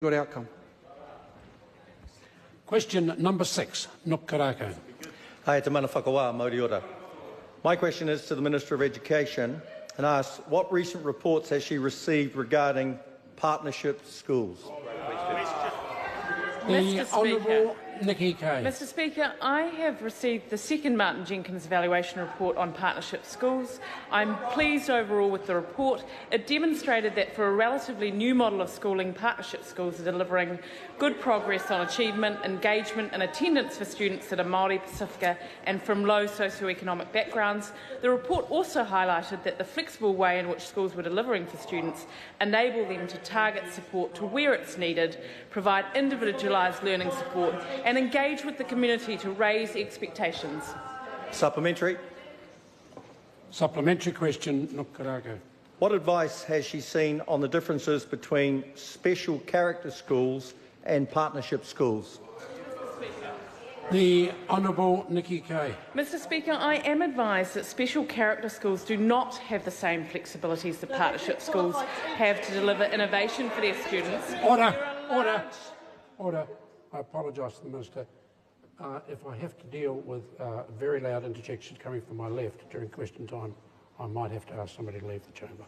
good outcome. Question number 6, Nuk Korako. Hi, te mana whakawā, Mauri ora. My question is to the Minister of Education and asks, what recent reports has she received regarding partnership schools? The Honourable Nikki Kaye. Mr Speaker, I have received the second Martin Jenkins evaluation report on partnership schools. I'm pleased overall with the report. It demonstrated that for a relatively new model of schooling, partnership schools are delivering good progress on achievement, engagement and attendance for students that are Māori, Pacifica and from low socioeconomic backgrounds. The report also highlighted that the flexible way in which schools were delivering for students enable them to target support to where it's needed, provide individualised learning support and engage with the community to raise expectations. Supplementary. Supplementary question, Nuk Korako. What advice has she seen on the differences between special character schools and partnership schools? The Honourable Nikki Kaye. Mr Speaker, I am advised that special character schools do not have the same flexibilities that partnership schools have to deliver innovation for their students. Order, order, order. I apologise to the Minister. If I have to deal with very loud interjections coming from my left during question time, I might have to ask somebody to leave the chamber.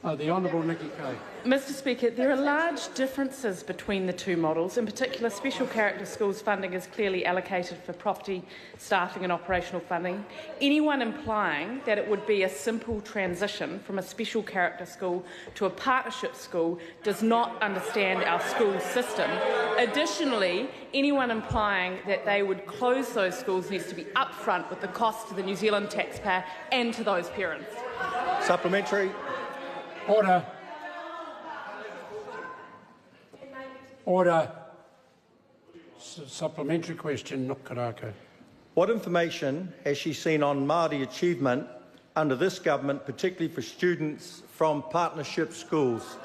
The Honourable Nikki Kaye. Mr Speaker, there are large differences between the two models. In particular, special character schools funding is clearly allocated for property, staffing and operational funding. Anyone implying that it would be a simple transition from a special character school to a partnership school does not understand our school system. Additionally, anyone implying that they would close those schools needs to be upfront with the cost to the New Zealand taxpayer and to those parents. Supplementary. Order. Order. Supplementary question, Nuk Korako. What information has she seen on Māori achievement under this government, particularly for students from partnership schools?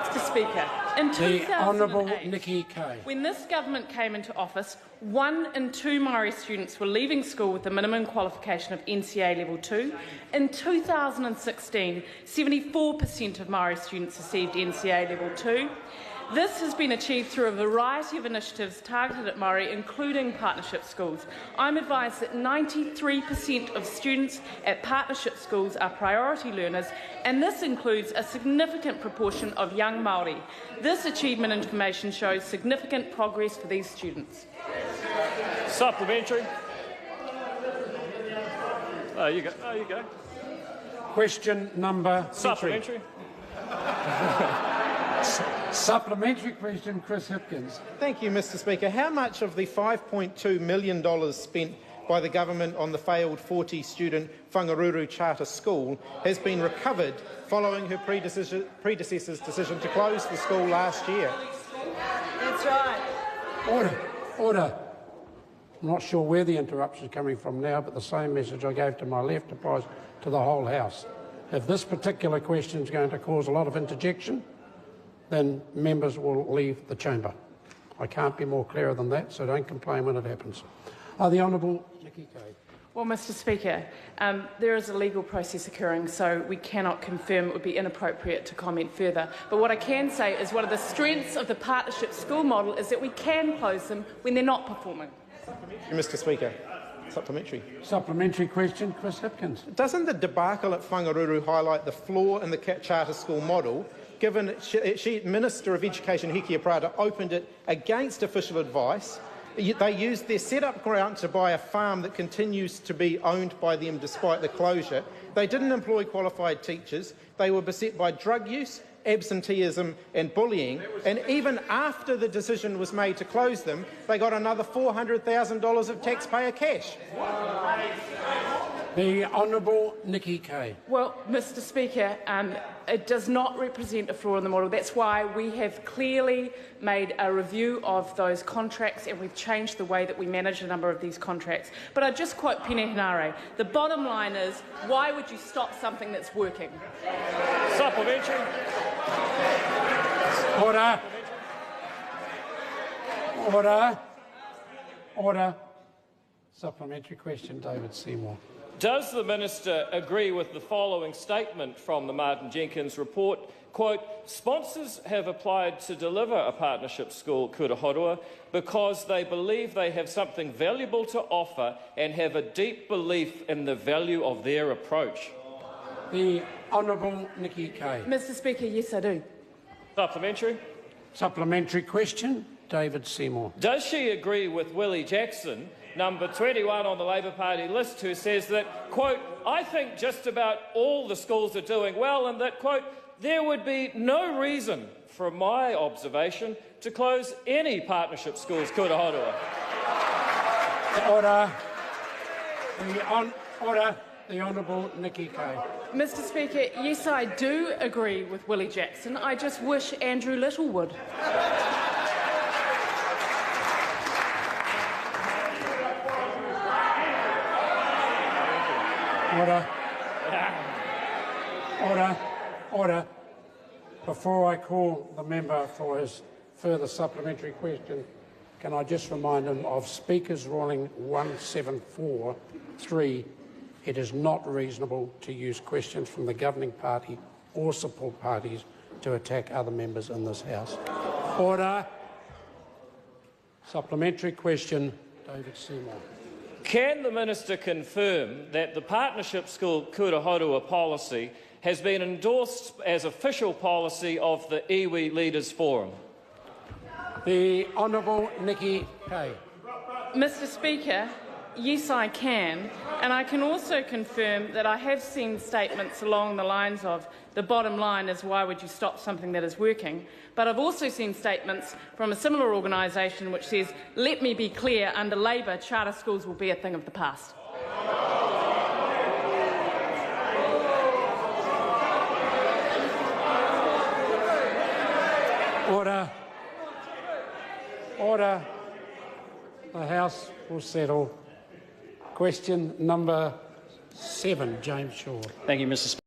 Mr Speaker, in The Honourable 2008, Nikki Kaye. when this government came into office, 1 in 2 Māori students were leaving school with the minimum qualification of NCA Level 2. In 2016, 74% of Māori students received NCA Level 2. This has been achieved through a variety of initiatives targeted at Māori, including partnership schools. I'm advised that 93% of students at partnership schools are priority learners, and this includes a significant proportion of young Māori. This achievement information shows significant progress for these students. Supplementary. You go. Question number Supplementary. Supplementary question, Chris Hipkins. Thank you, Mr Speaker. How much of the $5.2 million spent by the government on the failed 40-student Whangaruru Charter School has been recovered following her predecessor's decision to close the school last year? That's right. Order. Order. I'm not sure where the interruption is coming from now, but the same message I gave to my left applies to the whole House. If this particular question is going to cause a lot of interjection, then members will leave the chamber. I can't be more clearer than that, so don't complain when it happens. The Honourable Nikki Kaye. Well, Mr Speaker, there is a legal process occurring, so we cannot confirm it would be inappropriate to comment further. But what I can say is one of the strengths of the partnership school model is that we can close them when they're not performing. Mr Speaker. Supplementary. Supplementary question, Chris Hipkins. Doesn't the debacle at Whangaruru highlight the flaw in the charter school model, given Minister of Education Hiki Prada opened it against official advice? They used their set-up grant to buy a farm that continues to be owned by them despite the closure. They didn't employ qualified teachers. They were beset by drug use, absenteeism and bullying, and even after the decision was made to close them, they got another $400,000 of taxpayer cash. The Honourable Nikki Kaye. Well, Mr Speaker, it does not represent a flaw in the model. That's why we have clearly made a review of those contracts and we've changed the way that we manage a number of these contracts. But I just quote Pene Henare. The bottom line is, why would you stop something that's working? Supplementary. Order. Order. Order. Supplementary question, David Seymour. Does the Minister agree with the following statement from the Martin Jenkins report? Quote, sponsors have applied to deliver a partnership school, Kura Horua, because they believe they have something valuable to offer and have a deep belief in the value of their approach. The Honourable Nikki Kaye. Mr Speaker, yes I do. Supplementary. Supplementary question, David Seymour. Does she agree with Willie Jackson, number 21 on the Labour Party list, who says that, quote, I think just about all the schools are doing well and that, quote, there would be no reason, from my observation, to close any partnership schools, Kura Horua? Order. The Honourable Nikki Kaye. Mr Speaker, yes I do agree with Willie Jackson. I just wish Andrew Little would. Order. Before I call the member for his further supplementary question, can I just remind him of Speaker's ruling 174.3. It is not reasonable to use questions from the governing party or support parties to attack other members in this House. Order. Supplementary question, David Seymour. Can the Minister confirm that the partnership school Kura Horua policy has been endorsed as official policy of the iwi Leaders Forum? The Honourable Nikki Kaye. Mr Speaker, yes I can, and I can also confirm that I have seen statements along the lines of the bottom line is why would you stop something that is working, but I've also seen statements from a similar organisation which says, let me be clear, under Labour, charter schools will be a thing of the past. Order. The House will settle. Question number 7, James Shaw. Thank you, Mr. Speaker.